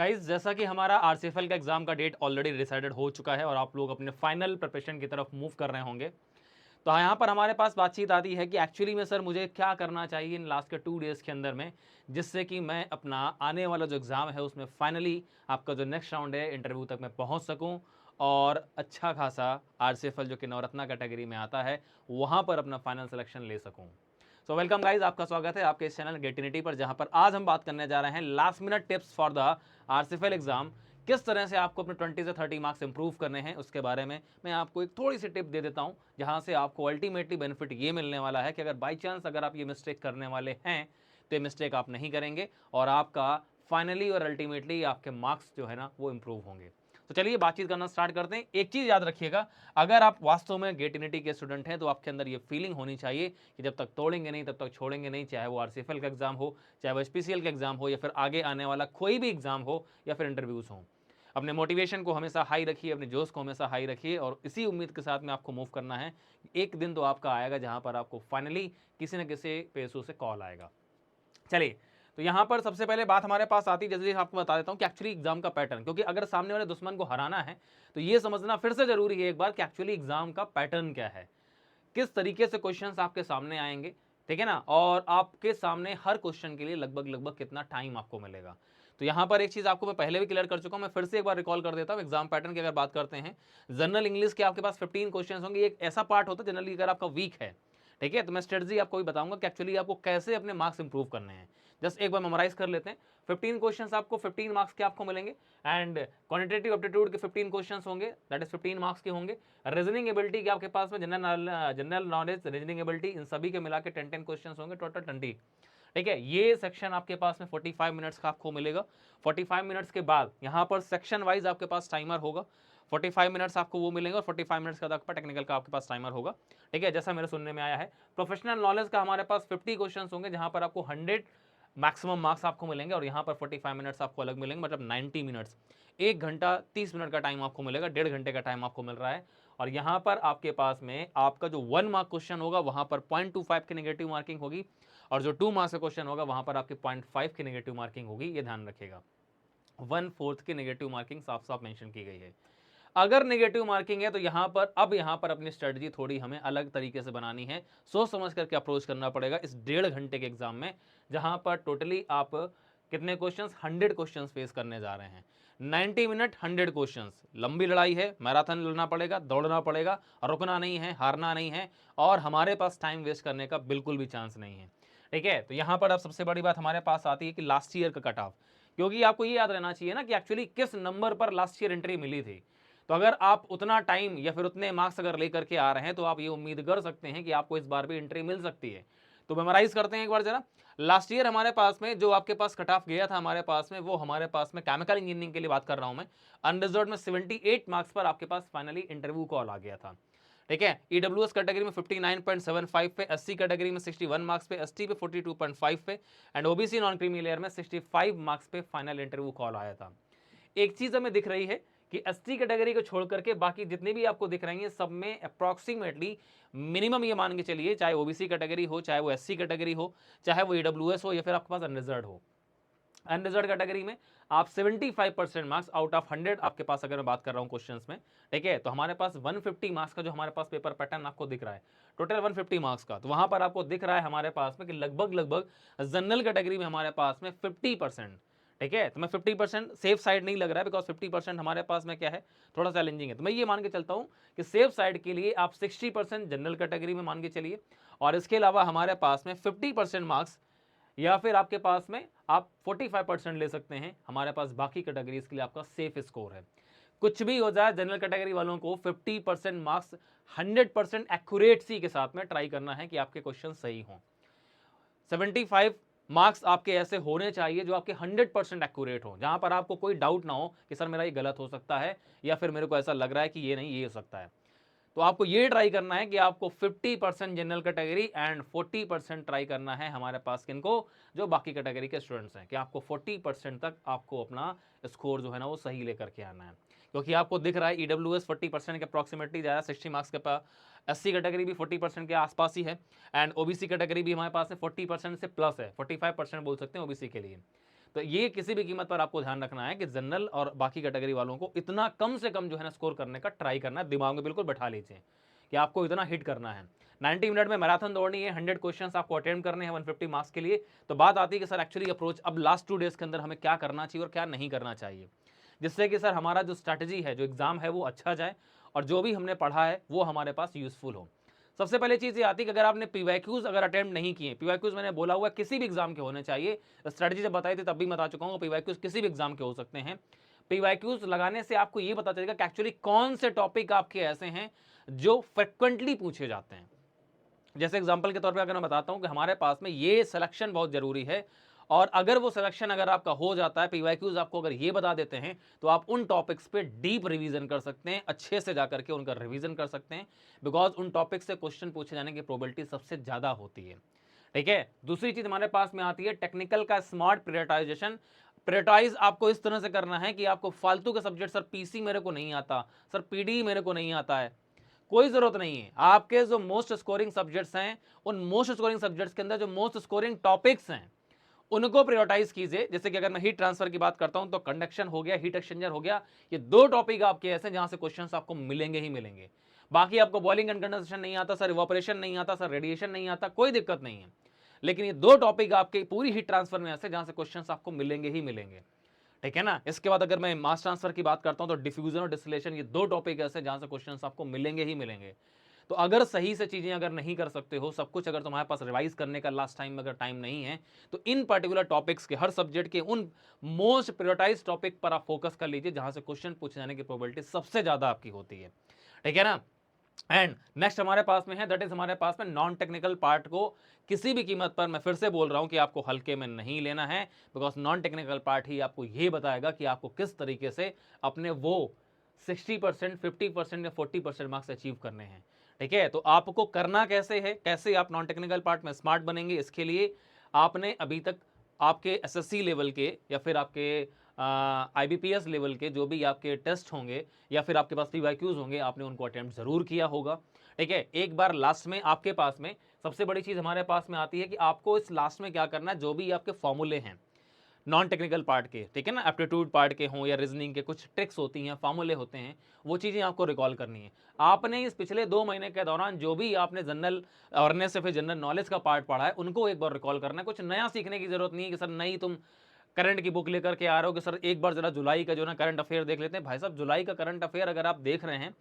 Guys जैसा कि हमारा आरसीएफएल का एग्जाम का डेट ऑलरेडी डिसाइडेड हो चुका है और आप लोग अपने फाइनल प्रिपरेशन की तरफ मूव कर रहे होंगे, तो यहाँ पर हमारे पास बातचीत आती है कि एक्चुअली में सर मुझे क्या करना चाहिए इन लास्ट के 2 डेज़ के अंदर में, जिससे कि मैं अपना आने वाला जो एग्ज़ाम है उसमें फाइनली आपका जो नेक्स्ट राउंड है इंटरव्यू तक मैं पहुँच सकूँ और अच्छा खासा आरसीएफएल जो कि नवरत्ना कैटेगरी में आता है वहाँ पर अपना फाइनल सिलेक्शन ले सकूँ। सो वेलकम गाइज, आपका स्वागत है आपके इस चैनल गेटिनिटी पर, जहां पर आज हम बात करने जा रहे हैं last minute tips for the RCFL exam. किस तरह से आपको अपने 20 से 30 मार्क्स इंप्रूव करने हैं उसके बारे में मैं आपको एक थोड़ी सी टिप दे देता हूं, जहां से आपको अल्टीमेटली बेनिफिट ये मिलने वाला है कि अगर बाई चांस अगर आप ये मिस्टेक करने वाले हैं तो ये मिस्टेक आप नहीं करेंगे और आपका फाइनली और अल्टीमेटली आपके मार्क्स जो है ना वो इंप्रूव होंगे। तो चलिए बातचीत करना स्टार्ट करते हैं। एक चीज़ याद रखिएगा, अगर आप वास्तव में गेटिनिटी के स्टूडेंट हैं तो आपके अंदर ये फीलिंग होनी चाहिए कि जब तक तोड़ेंगे नहीं तब तक छोड़ेंगे नहीं, चाहे वो आरसीएफएल का एग्जाम हो, चाहे वो एचपीसीएल का एग्जाम हो, या फिर आगे आने वाला कोई भी एग्जाम हो या फिर इंटरव्यूज़ हो। अपने मोटिवेशन को हमेशा हाई रखिए, अपने जोश को हमेशा हाई रखिए और इसी उम्मीद के साथ में आपको मूव करना है। एक दिन तो आपका आएगा जहां पर आपको फाइनली किसी न किसी पेशों से कॉल आएगा। चलिए, तो यहाँ पर सबसे पहले बात हमारे पास आती है, जैसे आपको बता देता हूँ कि एक्चुअली एग्जाम का पैटर्न, क्योंकि अगर सामने वाले दुश्मन को हराना है तो ये समझना फिर से जरूरी है एक बार कि एक्चुअली एग्जाम का पैटर्न क्या है, किस तरीके से क्वेश्चंस आपके सामने आएंगे, ठीक है ना, और आपके सामने हर क्वेश्चन के लिए लगभग लगभग कितना टाइम आपको मिलेगा। तो यहाँ पर एक चीज आपको मैं पहले भी क्लियर कर चुका हूँ, मैं फिर से एक बार रिकॉल कर देता हूँ। एग्जाम पैटर्न की अगर बात करते हैं, जनरल इंग्लिश के आपके पास 15 क्वेश्चन होंगे। एक ऐसा पार्ट होता है जनरली अगर आपका वीक है, ठीक है, तो मैं स्ट्रेटजी आपको भी बताऊंगा कि एक्चुअली आपको कैसे अपने मार्क्स इंप्रूव करने हैं। जस्ट एक बार मेमोराइज कर लेते हैं। 15 क्वेश्चंस आपको 15 मार्क्स के आपको मिलेंगे एंड क्वांटिटेटिव एप्टीट्यूड के 15 क्वेश्चंस होंगे, दैट इज 15 मार्क्स के होंगे। रीजनिंग एबिलिटी के आपके पास में जनरल नॉलेज, रीजनिंग एबिलिटी, इन सभी के मिला के 10 क्वेश्चंस होंगे, टोटल 20, ठीक है। ये सेक्शन आपके पास में 45 मिनट्स का आपको मिलेगा। 45 मिनट्स के बाद यहाँ पर सेक्शन वाइज आपके पास टाइमर होगा। 45 मिनट्स आपको वो मिलेंगे और 45 मिनट्स का आपका टेक्निकल का आपके पास टाइमर होगा, ठीक है, जैसा मेरे सुनने में आया है। प्रोफेशनल नॉलेज का हमारे पास 50 क्वेश्चंस होंगे, जहां पर आपको 100 मैक्सिमम मार्क्स आपको मिलेंगे और यहाँ पर 45 मिनट्स आपको अलग मिलेंगे, मतलब 90 मिनट्स, 1 घंटा 30 मिनट का टाइम आपको मिलेगा, 1.5 घंटे का टाइम आपको मिल रहा है। और यहाँ पर आपके पास में आपका जो 1 मार्क क्वेश्चन होगा वहाँ पर 0.25 की नेगेटिव मार्किंग होगी और जो 2 मार्क्स का क्वेश्चन होगा वहाँ पर आपकी 0.5 की नेगेटिव मार्किंग होगी। ये ध्यान रखिएगा, 1/4 की नेगेटिव मार्किंग साफ साफ मेंशन की गई है। अगर नेगेटिव मार्किंग है तो यहाँ पर अपनी स्ट्रेटजी थोड़ी हमें अलग तरीके से बनानी है, सोच समझ करके अप्रोच करना पड़ेगा इस 1.5 घंटे के एग्जाम में, जहां पर टोटली आप कितने क्वेश्चंस, 100 क्वेश्चंस फेस करने जा रहे हैं। 90 मिनट 100 क्वेश्चंस, लंबी लड़ाई है, मैराथन लड़ना पड़ेगा, दौड़ना पड़ेगा, रुकना नहीं है, हारना नहीं है और हमारे पास टाइम वेस्ट करने का बिल्कुल भी चांस नहीं है, ठीक है। तो यहाँ पर अब सबसे बड़ी बात हमारे पास आती है कि लास्ट ईयर का कट ऑफ, क्योंकि आपको ये याद रहना चाहिए ना कि एक्चुअली किस नंबर पर लास्ट ईयर एंट्री मिली थी। तो अगर आप उतना टाइम या फिर उतने मार्क्स अगर लेकर के आ रहे हैं तो आप ये उम्मीद कर सकते हैं कि आपको इस बार भी एंट्री मिल सकती है। तो मेमोराइज करते हैं एक बार जरा। लास्ट ईयर हमारे पास में जो आपके पास कट ऑफ गया था हमारे पास में, वो हमारे पास में केमिकल इंजीनियरिंग के लिए बात कर रहा हूं मैं, अनरिजर्व्ड में 78 मार्क्स पर आपके पास फाइनली इंटरव्यू कॉल आ गया था, ठीक है। ईडब्ल्यूएस कैटेगरी में 59.75 पे, एससी कैटेगरी में 61 मार्क्स पे, एसटी पे 42.5 पे and OBC non creamy layer में 65 मार्क्स पे फाइनल इंटरव्यू कॉल आया था। एक चीज हमें दिख रही है कि एसटी कैटेगरी को छोड़ करके बाकी जितने भी आपको दिख रही हैं सब में अप्रॉक्सीमेटली मिनिमम ये मान के चलिए, चाहे ओबीसी कैटेगरी हो, चाहे वो एससी कैटेगरी हो, चाहे वो ईडब्ल्यूएस हो या फिर आपके पास अनरिजर्व्ड हो, अनरिजर्व्ड कैटेगरी में आप 75% मार्क्स आउट ऑफ 100 आपके पास, अगर मैं बात कर रहा हूं क्वेश्चंस में, ठीक है, तो हमारे पास 150 मार्क्स का जो हमारे पास पेपर पैटर्न आपको दिख रहा है, टोटल 150 मार्क्स का, तो वहां पर आपको दिख रहा है हमारे पास में कि लगभग लगभग जनरल कैटेगरी में हमारे पास में 50%, ठीक है। तो मैं 50% सेफ साइड नहीं लग रहा है, बिकॉज 50% हमारे पास में क्या है, थोड़ा चैलेंजिंग है। तो मैं ये मान के चलता हूं कि सेफ साइड के लिए आप 60% जनरल कैटेगरी में मान के चलिए और इसके अलावा हमारे पास में 50% मार्क्स या फिर आपके पास में आप 45% ले सकते हैं हमारे पास बाकी कैटेगरीज के लिए आपका सेफ स्कोर है। कुछ भी हो जाए, जनरल कैटेगरी वालों को 50% मार्क्स 100% एक्यूरेसी के साथ में ट्राई करना है कि आपके क्वेश्चन सही हों। 75 मार्क्स आपके ऐसे होने चाहिए जो आपके 100% एक्यूरेट हो, जहां पर आपको कोई डाउट ना हो कि सर मेरा ये गलत हो सकता है या फिर मेरे को ऐसा लग रहा है कि ये नहीं, ये हो सकता है। तो आपको ये ट्राई करना है कि आपको 50% जनरल कैटेगरी एंड 40% ट्राई करना है हमारे पास किनको, जो बाकी कैटेगरी के स्टूडेंट्स हैं, कि आपको 40% तक आपको अपना स्कोर जो है ना वो सही लेकर के आना है। क्योंकि आपको दिख रहा है ईडब्ल्यूएस 40% के अप्रॉक्सीमेटली जाएगा, 60 मार्क्स के पास, एससी कैटेगरी भी 40% के आसपास ही है एंड ओबीसी कैटेगरी भी हमारे पास है 40% से प्लस है, 45% बोल सकते हैं ओबीसी के लिए। तो ये किसी भी कीमत पर आपको ध्यान रखना है कि जनरल और बाकी कैटेगरी वालों को इतना कम से कम जो है ना स्कोर करने का ट्राई करना है, दिमाग में बिल्कुल बैठा लीजिए कि आपको इतना हिट करना है। 90 मिनट में मैराथन दौड़नी है, 100 क्वेश्चंस आपको अटेम्प्ट करने हैं 150 मार्क्स के लिए। तो बात आती है कि सर एक्चुअली अप्रोच अब लास्ट 2 डेज के अंदर हमें क्या करना चाहिए और क्या नहीं करना चाहिए, जिससे कि सर हमारा जो स्ट्रैटेजी है, जो एग्जाम है वो अच्छा जाए और जो भी हमने पढ़ा है वो हमारे पास यूजफुल हो। सबसे पहले चीज़ ये आती है कि अगर आपने पीवाईक्यूज अगर अटेम्प्ट नहीं किए, पीवाईक्यूज मैंने बोला हुआ किसी भी एग्जाम के होने चाहिए, स्ट्रैटेजी जब बताई थी तब भी बता चुका हूँ, पीवाईक्यूज किसी भी एग्जाम के हो सकते हैं। पीवाईक्यूज लगाने से आपको ये पता चलेगा कि एक्चुअली कौन से टॉपिक आपके ऐसे हैं जो फ्रिक्वेंटली पूछे जाते हैं। जैसे एग्जांपल के तौर पे अगर मैं बताता हूं कि हमारे पास में ये सिलेक्शन बहुत जरूरी है, और अगर वो सिलेक्शन अगर आपका हो जाता है, पीवाईक्यूज आपको अगर ये बता देते हैं, तो आप उन टॉपिक्स पे डीप रिवीजन कर सकते हैं, अच्छे से जाकर के उनका रिवीजन कर सकते हैं, बिकॉज उन टॉपिक से क्वेश्चन पूछे जाने की प्रोबेबिलिटी सबसे ज्यादा होती है। ठीक है, दूसरी चीज हमारे पास में आती है टेक्निकल का स्मार्ट प्रायोरिटाइजेशन। प्रायोरिटाइज आपको इस तरह से करना है कि आपको फालतू के सब्जेक्ट, सर पीसी मेरे को नहीं आता, सर पीडी मेरे को नहीं आता है, कोई जरूरत नहीं है। आपके जो मोस्ट स्कोरिंग सब्जेक्ट्स हैं, उन मोस्ट स्कोरिंग सब्जेक्ट्स के अंदर जो मोस्ट स्कोरिंग टॉपिक्स हैं उनको प्रायोरिटाइज कीजिए। जैसे कि अगर मैं हीट ट्रांसफर की बात करता हूं तो कंडक्शन हो गया, हीट एक्सचेंजर हो गया, ये 2 टॉपिक आपके ऐसे जहां से क्वेश्चंस आपको मिलेंगे ही मिलेंगे। बाकी आपको बॉइलिंग एंड कंडेंसेशन नहीं आता, सर इवापोरेशन नहीं आता, सर रेडिएशन नहीं आता, कोई दिक्कत नहीं है, लेकिन ये 2 टॉपिक आपके पूरी हीट ट्रांसफर में ऐसे जहां से क्वेश्चंस आपको मिलेंगे ही मिलेंगे। ठीक है ना। इसके बाद अगर मैं मास ट्रांसफर की बात करता हूं तो डिफ्यूजन और डिस्टिलेशन, ये 2 टॉपिक ऐसे जहां से क्वेश्चंस आपको मिलेंगे ही मिलेंगे। तो अगर सही से चीजें अगर नहीं कर सकते हो, सब कुछ अगर तुम्हारे पास रिवाइज करने का लास्ट टाइम में अगर टाइम नहीं है, तो इन पर्टिकुलर टॉपिक्स के, हर सब्जेक्ट के उन मोस्ट प्रायोरिटाइज टॉपिक पर आप फोकस कर लीजिए जहां से क्वेश्चन पूछे जाने की प्रोबेबिलिटी सबसे ज्यादा आपकी होती है। ठीक है ना। एंड नेक्स्ट हमारे पास में है, दैट इज हमारे पास में नॉन टेक्निकल पार्ट को किसी भी कीमत पर, मैं फिर से बोल रहा हूं कि आपको हल्के में नहीं लेना है, बिकॉज नॉन टेक्निकल पार्ट ही आपको ये बताएगा कि आपको किस तरीके से अपने वो 60%, 50% या 40% मार्क्स अचीव करने हैं। ठीक है, तो आपको करना कैसे है, कैसे आप नॉन टेक्निकल पार्ट में स्मार्ट बनेंगे, इसके लिए आपने अभी तक आपके एसएससी लेवल के या फिर आपके आईबीपीएस लेवल के जो भी आपके टेस्ट होंगे या फिर आपके पास पीवाईक्यूज होंगे, आपने उनको अटेम्प्ट जरूर किया होगा। ठीक है, एक बार लास्ट में आपके पास में सबसे बड़ी चीज हमारे पास में आती है कि आपको इस लास्ट में क्या करना है, जो भी आपके फॉर्मूले हैं नॉन टेक्निकल पार्ट के, ठीक है ना, एप्टीट्यूड पार्ट के हों या रीजनिंग के, कुछ ट्रिक्स होती हैं, फॉर्मूले होते हैं, वो चीज़ें आपको रिकॉल करनी है। आपने इस पिछले 2 महीने के दौरान जो भी आपने जनरल अवेयरनेस या फिर जनरल नॉलेज का पार्ट पढ़ा है, उनको एक बार रिकॉल करना है। कुछ नया सीखने की जरूरत नहीं है कि सर नहीं तुम करंट की बुक लेकर के आ रहे हो कि सर एक बार जरा जुलाई का जो ना करंट अफेयर देख लेते हैं। भाई साहब, जुलाई का करंट अफेयर अगर आप देख रहे हैं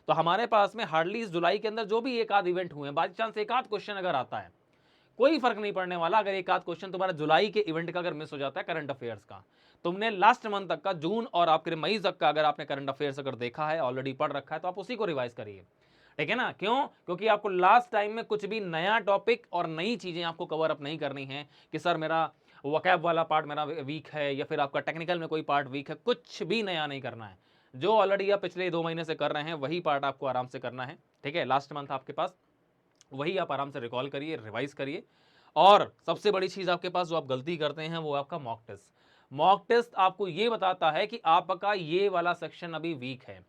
तो हमारे पास में हार्डली इस जुलाई के अंदर जो भी एक आध इवेंट हुए हैं, बाई चांस एक आध क्वेश्चन अगर आता है, कोई फर्क नहीं पड़ने वाला अगर एक आध क्वेश्चन तुम्हारा जुलाई के इवेंट का अगर मिस हो जाता है, करंट अफेयर्स का, तुमने लास्ट मंथ तक का, जून और आपके मई तक का अगर आपने करंट अफेयर्स अगर देखा है, ऑलरेडी पढ़ रखा है, तो आप उसी को रिवाइज करिए। ठीक है ना। क्यों? क्योंकि आपको लास्ट टाइम में कुछ भी नया टॉपिक और नई चीजें आपको कवर अप नहीं करनी है कि सर मेरा वोकैब वाला पार्ट मेरा वीक है या फिर आपका टेक्निकल में कोई पार्ट वीक है। कुछ भी नया नहीं करना है, जो ऑलरेडी आप पिछले 2 महीने से कर रहे हैं वही पार्ट आपको आराम से करना है। ठीक है, लास्ट मंथ आपके पास, वही आप आराम से रिकॉल करिए, रिवाइज करिए। और सबसे बड़ी चीज आपके पास जो आप गलती करते हैं वो आपका मॉक टेस्ट। मॉक टेस्ट आपको ये बताता है कि आपका ये वाला सेक्शन अभी वीक है,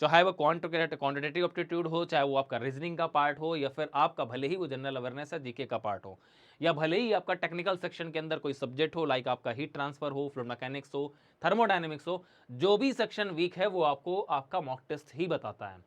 चाहे वो क्वांटिटेटिव एप्टीट्यूड हो, चाहे वो आपका रीजनिंग का पार्ट हो, या फिर आपका भले ही वो जनरल अवेयरनेस है, जीके का पार्ट हो, या भले ही आपका टेक्निकल सेक्शन के अंदर कोई सब्जेक्ट हो, लाइक आपका हीट ट्रांसफर हो, फ्लूइड मैकेनिक्स हो, थर्मोडायनेमिक्स हो, जो भी सेक्शन वीक है वो आपको आपका मॉक टेस्ट ही बताता है।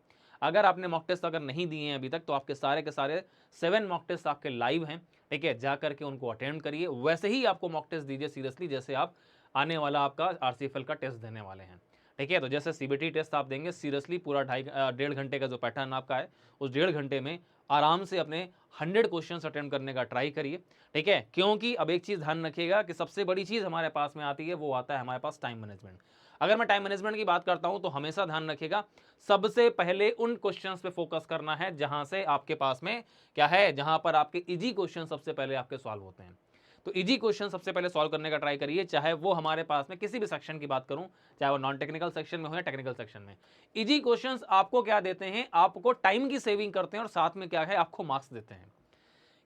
अगर आपने मॉक टेस्ट अगर नहीं दिए हैं अभी तक, तो आपके सारे के सारे 7 मॉक टेस्ट आपके लाइव हैं। ठीक है, जा करके उनको अटेम्प्ट करिए, वैसे ही आपको मॉक टेस्ट दीजिए सीरियसली, जैसे आप आने वाला आपका आरसीएफएल का टेस्ट देने वाले हैं। ठीक है, तो जैसे सीबीटी टेस्ट आप देंगे, सीरियसली पूरा 1.5 घंटे का जो पैटर्न आपका है, उस 1.5 घंटे में आराम से अपने 100 क्वेश्चंस अटेम्प्ट करने का ट्राई करिए। ठीक है, क्योंकि अब एक चीज ध्यान रखिएगा कि सबसे बड़ी चीज हमारे पास में आती है, वो आता है हमारे पास टाइम मैनेजमेंट। अगर मैं टाइम मैनेजमेंट की बात करता हूं तो हमेशा ध्यान रखिएगा, सबसे पहले उन क्वेश्चंस पे फोकस करना है जहां से आपके पास में क्या है, जहां पर आपके इजी क्वेश्चन सबसे पहले आपके सॉल्व होते हैं। तो इजी क्वेश्चन सबसे पहले सॉल्व करने का ट्राई करिए, चाहे वो हमारे पास में किसी भी सेक्शन की बात करूं, चाहे वो नॉन टेक्निकल सेक्शन में हो या टेक्निकल सेक्शन में। इजी क्वेश्चंस आपको क्या देते हैं, आपको टाइम की सेविंग करते हैं और साथ में क्या है, आपको मार्क्स देते हैं।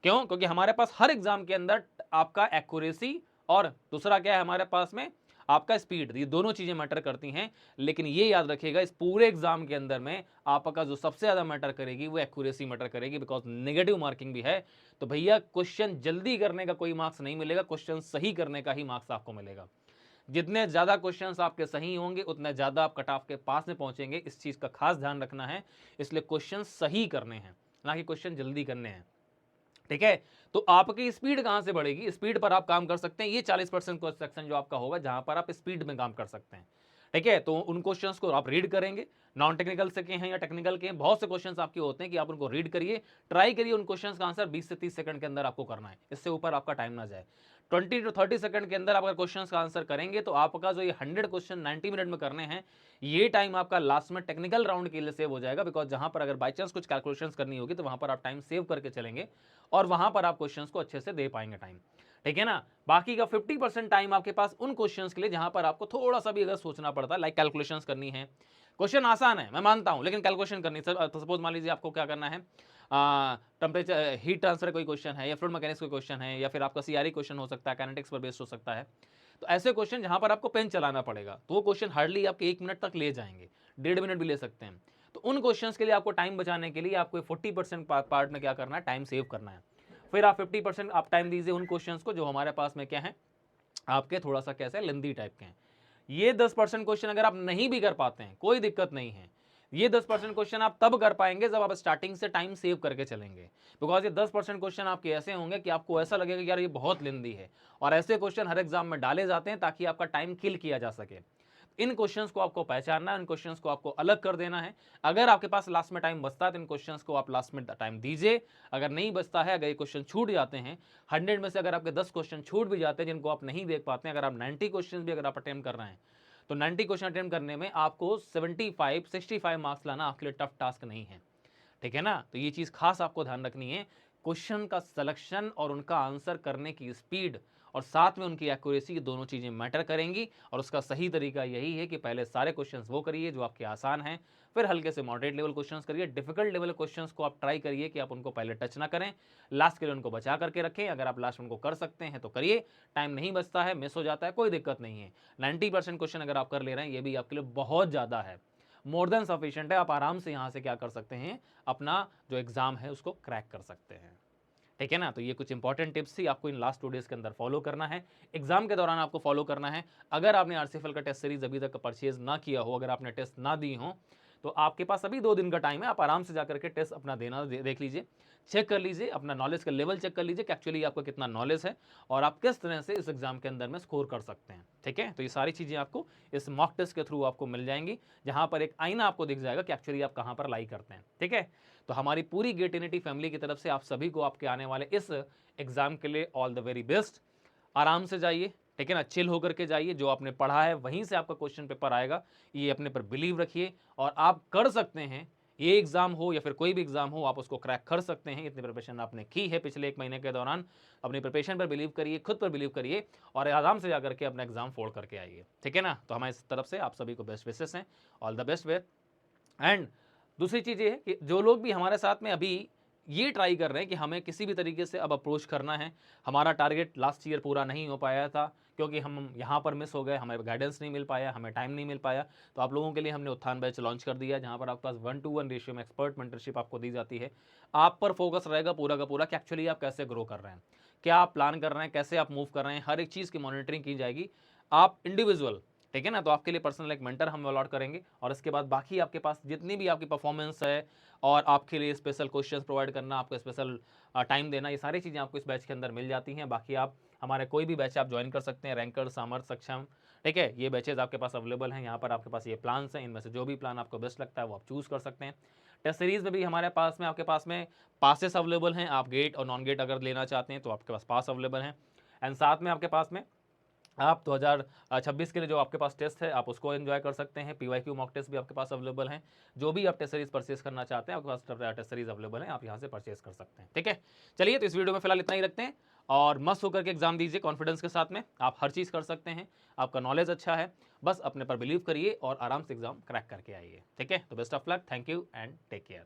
क्यों? क्योंकि हमारे पास हर एग्जाम के अंदर आपका एक्यूरेसी और दूसरा क्या है हमारे पास में, आपका स्पीड, ये दोनों चीजें मैटर करती हैं। लेकिन ये याद रखिएगा, इस पूरे एग्जाम के अंदर में आपका जो सबसे ज्यादा मैटर करेगी वो एक्यूरेसी मैटर करेगी, बिकॉज नेगेटिव मार्किंग भी है। तो भैया क्वेश्चन जल्दी करने का कोई मार्क्स नहीं मिलेगा, क्वेश्चन सही करने का ही मार्क्स आपको मिलेगा। जितने ज़्यादा क्वेश्चंस आपके सही होंगे उतने ज़्यादा आप कट ऑफ के पास में पहुंचेंगे। इस चीज़ का खास ध्यान रखना है, इसलिए क्वेश्चन सही करने हैं, ना कि क्वेश्चन जल्दी करने हैं। ठीक है, तो आपकी स्पीड कहां से बढ़ेगी, स्पीड पर आप काम कर सकते हैं। ये 40% सेक्शन जो आपका होगा जहां पर आप स्पीड में काम कर सकते हैं। ठीक है, तो उन क्वेश्चंस को आप रीड करेंगे, नॉन टेक्निकल से के हैं या टेक्निकल के हैं, बहुत से क्वेश्चंस आपके होते हैं कि आप उनको रीड करिए, ट्राई करिए उन क्वेश्चंस का आंसर 20 से 30 सेकंड के अंदर आपको करना है, इससे ऊपर आपका टाइम ना जाए। 20 to 30 सेकंड के अंदर आप अगर क्वेश्चंस का आंसर करेंगे तो आपका जो ये 100 क्वेश्चन 90 मिनट में करने हैं, ये टाइम आपका लास्ट में टेक्निकल राउंड के लिए सेव हो जाएगा। बिकॉज जहां पर अगर बाई चांस कुछ कैलकुलेशंस करनी होगी तो वहां पर आप टाइम सेव करके चलेंगे और वहां पर आप क्वेश्चंस को अच्छे से दे पाएंगे टाइम। ठीक है ना, बाकी का 50% टाइम आपके पास उन क्वेश्चंस के लिए जहां पर आपको थोड़ा सा भी अगर सोचना पड़ता है, लाइक कैलकुलेशंस करनी है। क्वेश्चन आसान है, मैं मानता हूं, लेकिन कैलकुलेशन करनी है। सपोज मान लीजिए आपको क्या करना है, टेम्परेचर हीट ट्रांसफर कोई क्वेश्चन है, या फ्लूइड मैकेनिक्स कोई क्वेश्चन है, या फिर आपका सीआरई क्वेश्चन हो सकता है, काइनेटिक्स पर बेस्ड हो सकता है। तो ऐसे क्वेश्चन जहां पर आपको पेन चलाना पड़ेगा, तो वो क्वेश्चन हार्डली आपके 1 मिनट तक ले जाएंगे, 1.5 मिनट भी ले सकते हैं। तो उन क्वेश्चंस के लिए आपको टाइम बचाने के लिए आपको 40% पार्ट में क्या करना है, टाइम सेव करना है। फिर आप 50% आप टाइम दीजिए उन क्वेश्चंस को जो हमारे पास में क्या है, आपके थोड़ा सा कैसे लेंदी टाइप के हैं। ये 10% क्वेश्चन अगर आप नहीं भी कर पाते हैं, कोई दिक्कत नहीं है। ये 10% क्वेश्चन आप तब कर पाएंगे जब आप स्टार्टिंग से टाइम सेव करके चलेंगे। बिकॉज ये 10% क्वेश्चन आपके ऐसे होंगे कि आपको ऐसा लगेगा कि यार ये बहुत लेंदी है, और ऐसे क्वेश्चन हर एग्जाम में डाले जाते हैं ताकि आपका टाइम किल किया जा सके। इन क्वेश्चंस को आपको पहचानना है, इन क्वेश्चंस को आपको अलग कर देना है। अगर आपके पास लास्ट में टाइम बचता है तो इन क्वेश्चंस को आप लास्ट में टाइम दीजिए। अगर नहीं बचता है, अगर ये क्वेश्चन छूट जाते हैं, 100 में से अगर आपके 10 क्वेश्चन छूट भी जाते हैं जिनको आप नहीं देख पाते हैं, अगर आप 90 क्वेश्चन भी अगर आप अटेम्प्ट कर रहे हैं, तो 90 क्वेश्चन अटेम्प्ट करने में आपको 65 मार्क्स लाना आपके लिए टफ टास्क नहीं है। ठीक है ना, तो ये चीज़ खास आपको ध्यान रखनी है। क्वेश्चन का सिलेक्शन और उनका आंसर करने की स्पीड और साथ में उनकी एक्यूरेसी, ये दोनों चीज़ें मैटर करेंगी। और उसका सही तरीका यही है कि पहले सारे क्वेश्चंस वो करिए जो आपके आसान हैं, फिर हल्के से मॉडरेट लेवल क्वेश्चंस करिए। डिफिकल्ट लेवल क्वेश्चंस को आप ट्राई करिए कि आप उनको पहले टच ना करें, लास्ट के लिए उनको बचा करके रखें। अगर आप लास्ट उनको कर सकते हैं तो करिए, टाइम नहीं बचता है, मिस हो जाता है, कोई दिक्कत नहीं है। 90% क्वेश्चन अगर आप कर ले रहे हैं, ये भी आपके लिए बहुत ज़्यादा है, मोर देन सफिशिएंट है। आप आराम से यहाँ से क्या कर सकते हैं, अपना जो एग्जाम है उसको क्रैक कर सकते हैं। ठीक है ना, तो ये कुछ इंपॉर्टेंट टिप्स थी, आपको इन लास्ट 2 डेज के अंदर फॉलो करना है, एग्जाम के दौरान आपको फॉलो करना है। अगर आपने आरसीएफएल का टेस्ट सीरीज अभी तक परचेज ना किया हो, अगर आपने टेस्ट ना दी हो, तो आपके पास अभी 2 दिन का टाइम है। आप आराम से जाकर के टेस्ट अपना देना देख लीजिए, चेक कर लीजिए, अपना नॉलेज का लेवल चेक कर लीजिए कि एक्चुअली आपको कितना नॉलेज है और आप किस तरह से इस एग्जाम के अंदर में स्कोर कर सकते हैं। ठीक है, तो ये सारी चीज़ें आपको इस मॉक टेस्ट के थ्रू आपको मिल जाएंगी, जहां पर एक आईना आपको दिख जाएगा कि एक्चुअली आप कहां पर लाई करते हैं। ठीक है, तो हमारी पूरी गेटिनिटी फैमिली की तरफ से आप सभी को आपके आने वाले इस एग्जाम के लिए ऑल द वेरी बेस्ट। आराम से जाइए, ठीक है ना, चिल होकर के जाइए, जो आपने पढ़ा है वहीं से आपका क्वेश्चन पेपर आएगा, ये अपने पर बिलीव रखिए और आप कर सकते हैं। ये एग्जाम हो या फिर कोई भी एग्जाम हो, आप उसको क्रैक कर सकते हैं। इतनी प्रिपरेशन आपने की है पिछले 1 महीने के दौरान, अपनी प्रिपरेशन पर बिलीव करिए, खुद पर बिलीव करिए और आराम से जाकर के अपना एग्जाम फोड़ करके आइए। ठीक है ना, तो हमारी तरफ से आप सभी को बेस्ट विशेस हैं, all the best with. And दूसरी चीज़ ये है कि जो लोग भी हमारे साथ में अभी ये ट्राई कर रहे हैं कि हमें किसी भी तरीके से अब अप्रोच करना है, हमारा टारगेट लास्ट ईयर पूरा नहीं हो पाया था क्योंकि हम यहाँ पर मिस हो गए, हमें गाइडेंस नहीं मिल पाया, हमें टाइम नहीं मिल पाया, तो आप लोगों के लिए हमने उत्थान बैच लॉन्च कर दिया, जहाँ पर आपके पास 1-to-1 रेशियो में एक्सपर्ट मेंटरशिप आपको दी जाती है। आप पर फोकस रहेगा पूरा का पूरा कि एक्चुअली आप कैसे ग्रो कर रहे हैं, क्या आप प्लान कर रहे हैं, कैसे आप मूव कर रहे हैं, हर एक चीज़ की मॉनिटरिंग की जाएगी। आप इंडिविजुअल, ठीक है ना, तो आपके लिए पर्सनल एक मेंटर हम अलॉट करेंगे और इसके बाद बाकी आपके पास जितनी भी आपकी परफॉर्मेंस है और आपके लिए स्पेशल क्वेश्चंस प्रोवाइड करना, आपको स्पेशल टाइम देना, ये सारी चीज़ें आपको इस बैच के अंदर मिल जाती हैं। बाकी आप हमारे कोई भी बैच आप ज्वाइन कर सकते हैं, रैंकर, सामर्थ, सक्षम, ठीक है, ये बैचेज आपके पास अवेलेबल हैं। यहाँ पर आपके पास ये प्लान्स हैं, इनमें से जो भी प्लान आपको बेस्ट लगता है वो आप चूज़ कर सकते हैं। टेस्ट सीरीज़ में भी हमारे पास में आपके पास में पासेस अवेलेबल हैं, आप गेट और नॉन गेट अगर लेना चाहते हैं तो आपके पास पास अवेलेबल हैं। एंड साथ में आपके पास में आप 2026 के लिए जो आपके पास टेस्ट है आप उसको एंजॉय कर सकते हैं। PYQ मॉक टेस्ट भी आपके पास अवेलेबल हैं। जो भी आप टेस्ट सीरीज परचेस करना चाहते हैं आपके पास टेस्ट सीरीज अवेलेबल है, आप यहाँ से परचेस कर सकते हैं। ठीक है, चलिए तो इस वीडियो में फिलहाल इतना ही रखते हैं और मस्त होकर के एग्जाम दीजिए कॉन्फिडेंस के साथ में। आप हर चीज़ कर सकते हैं, आपका नॉलेज अच्छा है, बस अपने पर बिलीव करिए और आराम से एग्जाम क्रैक करके आइए। ठीक है, तो best of luck, thank you and take care.